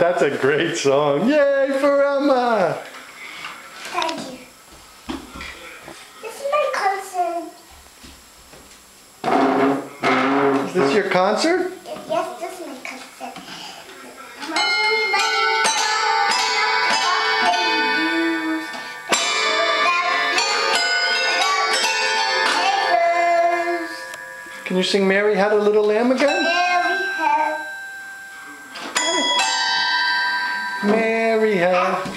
That's a great song. Yay for Emma! Thank you. This is my concert. Is this your concert? Yes, this is my concert. Can you sing Mary Had a Little Lamb again? Mary had